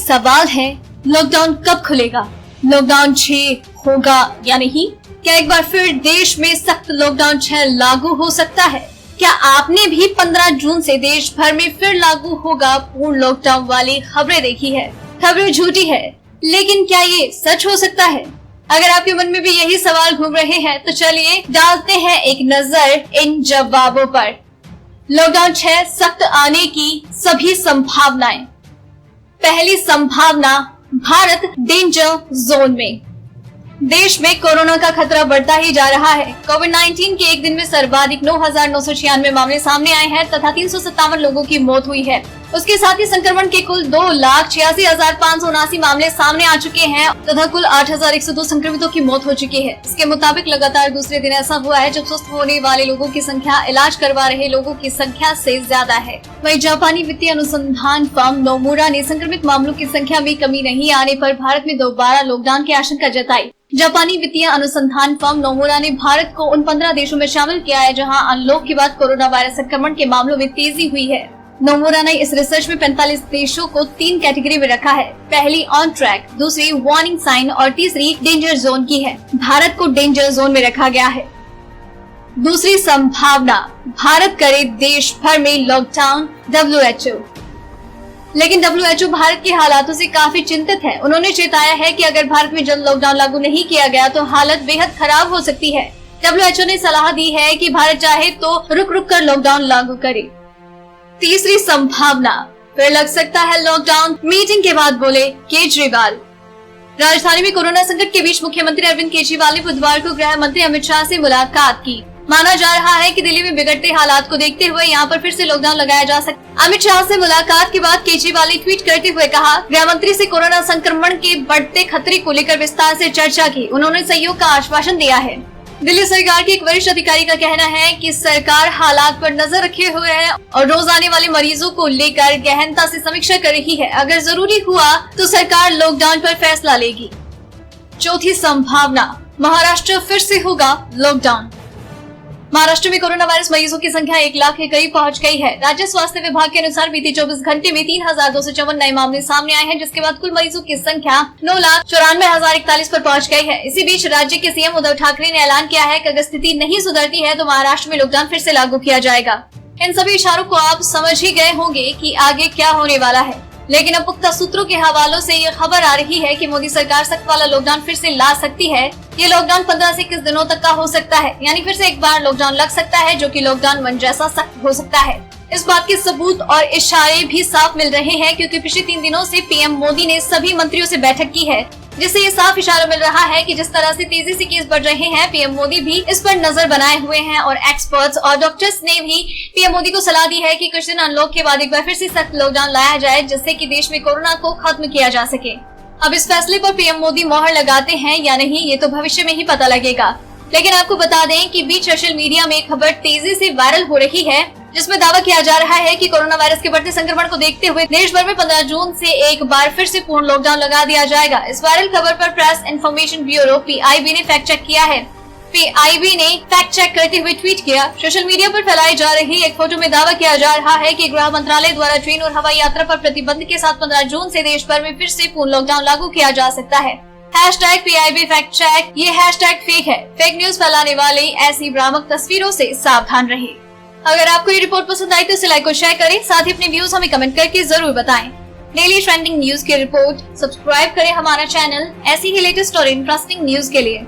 सवाल है, लॉकडाउन कब खुलेगा? लॉकडाउन 6 होगा या नहीं? क्या एक बार फिर देश में सख्त लॉकडाउन 6 लागू हो सकता है? क्या आपने भी 15 जून से देश भर में फिर लागू होगा पूर्ण लॉकडाउन वाली खबरें देखी है? खबरें झूठी है, लेकिन क्या ये सच हो सकता है? अगर आपके मन में भी यही सवाल घूम रहे हैं तो चलिए डालते हैं एक नजर इन जवाबों पर। लॉकडाउन 6 सख्त आने की सभी संभावनाएं। पहली संभावना, भारत डेंजर जोन में। देश में कोरोना का खतरा बढ़ता ही जा रहा है। कोविड-19 के एक दिन में सर्वाधिक 9,996 मामले सामने आए हैं तथा 357 लोगों की मौत हुई है। उसके साथ ही संक्रमण के कुल 2,86,579 मामले सामने आ चुके हैं तथा कुल 8,102 संक्रमितों की मौत हो चुकी है। इसके मुताबिक लगातार दूसरे दिन ऐसा हुआ है जब स्वस्थ होने वाले लोगों की संख्या इलाज करवा रहे लोगों की संख्या से ज्यादा है। वहीं जापानी वित्तीय अनुसंधान फर्म नोमुरा ने संक्रमित मामलों की संख्या में कमी नहीं आने पर भारत में दोबारा लॉकडाउन की आशंका जताई। जापानी वित्तीय अनुसंधान फर्म नोमुरा ने भारत को उन 15 देशों में शामिल किया है जहां अनलॉक के बाद कोरोना वायरस संक्रमण के मामलों में तेजी हुई है। नोमुरा ने इस रिसर्च में 45 देशों को 3 कैटेगरी में रखा है। पहली ऑन ट्रैक, दूसरी वार्निंग साइन और तीसरी डेंजर जोन की है। भारत को डेंजर जोन में रखा गया है। दूसरी संभावना, भारत करे देश भर में लॉकडाउन। WHO, लेकिन WHO भारत के हालातों से काफी चिंतित है। उन्होंने चेताया है कि अगर भारत में जल्द लॉकडाउन लागू नहीं किया गया तो हालत बेहद खराब हो सकती है। WHO ने सलाह दी है कि भारत चाहे तो रुक रुक कर लॉकडाउन लागू करे। तीसरी संभावना, फिर लग सकता है लॉकडाउन। मीटिंग के बाद बोले केजरीवाल। राजधानी में कोरोना संकट के बीच मुख्यमंत्री अरविंद केजरीवाल ने बुधवार को गृह मंत्री अमित शाह से मुलाकात की। माना जा रहा है कि दिल्ली में बिगड़ते हालात को देखते हुए यहां पर फिर से लॉकडाउन लगाया जा सकता। अमित शाह से मुलाकात के बाद केजरीवाल ने ट्वीट करते हुए कहा, गृह मंत्री से कोरोना संक्रमण के बढ़ते खतरे को लेकर विस्तार से चर्चा की। उन्होंने सहयोग का आश्वासन दिया है। दिल्ली सरकार के एक वरिष्ठ अधिकारी का कहना है कि सरकार हालात पर नजर रखे हुए है और रोज आने वाले मरीजों को लेकर गहनता से समीक्षा कर रही है। अगर जरूरी हुआ तो सरकार लॉकडाउन पर फैसला लेगी। चौथी संभावना, महाराष्ट्र फिर से होगा लॉकडाउन। महाराष्ट्र में कोरोना वायरस मरीजों की संख्या 1 लाख के करीब पहुंच गई है। राज्य स्वास्थ्य विभाग के अनुसार बीते 24 घंटे में 3,254 नए मामले सामने आए हैं, जिसके बाद कुल मरीजों की संख्या 9,94,041 पर पहुंच गई है। इसी बीच राज्य के सीएम उद्धव ठाकरे ने ऐलान किया है कि अगर स्थिति नहीं सुधरती है तो महाराष्ट्र में लॉकडाउन फिर से लागू किया जाएगा। इन सभी इशारों को आप समझ ही गए होंगे कि आगे क्या होने वाला है, लेकिन अब पुख्ता सूत्रों के हवालों से ये खबर आ रही है कि मोदी सरकार सख्त वाला लॉकडाउन फिर से ला सकती है। ये लॉकडाउन 15 से 21 दिनों तक का हो सकता है, यानी फिर से एक बार लॉकडाउन लग सकता है जो कि लॉकडाउन 1 जैसा सख्त हो सकता है। इस बात के सबूत और इशारे भी साफ मिल रहे हैं क्योंकि पिछले 3 दिनों से पीएम मोदी ने सभी मंत्रियों से बैठक की है, जिससे ये साफ इशारा मिल रहा है कि जिस तरह से तेजी से केस बढ़ रहे हैं, पीएम मोदी भी इस पर नजर बनाए हुए हैं और एक्सपर्ट्स और डॉक्टर्स ने भी पीएम मोदी को सलाह दी है कि कुछ दिन अनलॉक के बाद एक बार फिर से सख्त लॉकडाउन लाया जाए, जिससे कि देश में कोरोना को खत्म किया जा सके। अब इस फैसले पर पीएम मोदी मोहर लगाते हैं या नहीं, ये तो भविष्य में ही पता लगेगा। लेकिन आपको बता दें कि बीच सोशल मीडिया में एक खबर तेजी से वायरल हो रही है, जिसमें दावा किया जा रहा है कि कोरोना वायरस के बढ़ते संक्रमण को देखते हुए देश भर में 15 जून से एक बार फिर से पूर्ण लॉकडाउन लगा दिया जाएगा। इस वायरल खबर पर प्रेस इन्फॉर्मेशन ब्यूरो PIB ने फैक्ट चेक किया है। PIB ने फैक्ट चेक करते हुए ट्वीट किया, सोशल मीडिया पर फैलाई जा रही एक फोटो में दावा किया जा रहा है कि गृह मंत्रालय द्वारा ट्रेन और हवाई यात्रा पर प्रतिबंध के साथ 15 जून से देश भर में फिर से पूर्ण लॉकडाउन लागू किया जा सकता है। #PIB फैक्ट चेक, ये हैशटैग फेक है। फेक न्यूज फैलाने वाले ऐसी भ्रामक तस्वीरों से सावधान रहे। अगर आपको ये रिपोर्ट पसंद आई तो इसे लाइक और शेयर करें, साथ ही अपने व्यूज हमें कमेंट करके जरूर बताएं। डेली ट्रेंडिंग न्यूज की रिपोर्ट सब्सक्राइब करें हमारा चैनल ऐसी ही लेटेस्ट और इंटरेस्टिंग न्यूज के लिए।